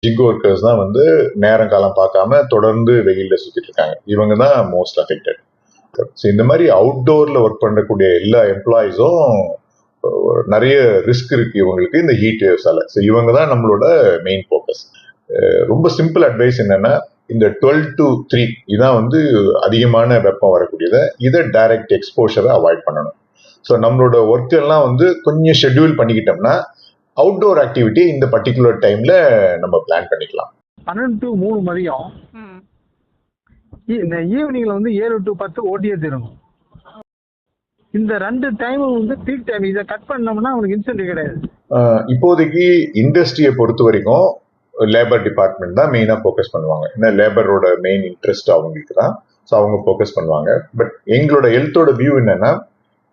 Zig workers தான் வந்து நேரம் காலம் பார்க்காம தொடர்ந்து வெயில்ல சுத்திட்டு இருக்காங்க. இவங்க தான் மோஸ்ட் அஃபெக்டட். ஸோ இந்த மாதிரி அவுட்டோர்ல ஒர்க் பண்ணக்கூடிய எல்லா எம்ப்ளாயிஸும் நிறைய ரிஸ்க் இருக்கு இவங்களுக்கு இந்த ஹீட் வேவ்ஸால. ஸோ இவங்க தான் நம்மளோட மெயின் ஃபோக்கஸ். ரொம்ப சிம்பிள் அட்வைஸ் என்னன்னா, இந்த 12 to 3 இதான் வந்து அதிகமான வெப்பம் வரக்கூடியதை, இதை டைரக்ட் எக்ஸ்போஷரை அவாய்ட் பண்ணணும். ஸோ நம்மளோட ஒர்க் எல்லாம் வந்து கொஞ்சம் ஷெட்யூல் பண்ணிக்கிட்டோம்னா அவுட்டோர் ஆக்டிவிட்டி இந்த பர்டிகுலர் டைம்ல நம்ம பிளான் பண்ணிக்கலாம். 12 to 3 மதியம் இந்த ஈவினிங்ல வந்து 7 to 10 ஓட்டியே தரணும். இந்த 2 டைம் வந்து பீக் டைம். இதை கட் பண்ணோம்னா அவனுக்கு இன்சென்டிவ் கிடையாது. இப்போதைக்கு இண்டஸ்ட்ரியை பொறுத்த வரைக்கும் லேபர் டிபார்ட்மெண்ட் தான் மெயினாக ஃபோக்கஸ் பண்ணுவாங்க. ஏன்னா லேபரோட மெயின் இன்ட்ரெஸ்ட் அவங்களுக்கு தான். ஸோ அவங்க ஃபோக்கஸ் பண்ணுவாங்க. பட் எங்களோட ஹெல்த்தோட வியூ என்னன்னா,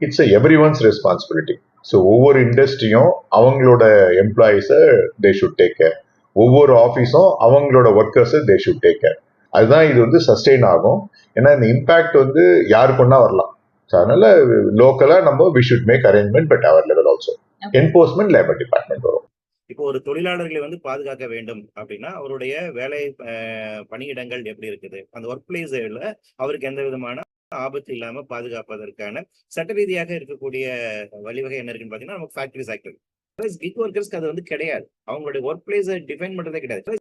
it's every once responsibility. So ஒவ்வொரு இண்டஸ்ட்ரியும் அவங்களோட எம்ப்ளாயிஸை தே ஷுட் டேக் கேர். ஒவ்வொரு ஆஃபீஸும் அவங்களோட ஒர்க்கர்ஸை தே ஷுட் டேக் கேர். அதுதான் இது வந்து சஸ்டெயின் ஆகும். ஏன்னா இந்த இம்பாக்ட் வந்து யாருக்குன்னா வரலாம். ஸோ அதனால லோக்கலா நம்ம we should make arrangement but our level also. Enforcement labour department வரும். இப்போ ஒரு தொழிலாளர்களை வந்து பாதுகாக்க வேண்டும் அப்படின்னா அவருடைய வேலை பணியிடங்கள் எப்படி இருக்குது, அந்த ஒர்க் பிளேஸ்ல அவருக்கு எந்த விதமான ஆபத்து இல்லாம பாதுகாப்பதற்கான சட்ட ரீதியாக இருக்கக்கூடிய வழிவகை என்ன இருக்குன்னு பாத்தீங்கன்னா நமக்கு ஃபேக்டரிஸ் ஆக்ட். கிக் ஒர்க்கர்ஸ்க்கு அது வந்து கிடையாது. அவங்களுடைய ஒர்க் பிளேஸை டிஃபைன் பண்றதே கிடையாது.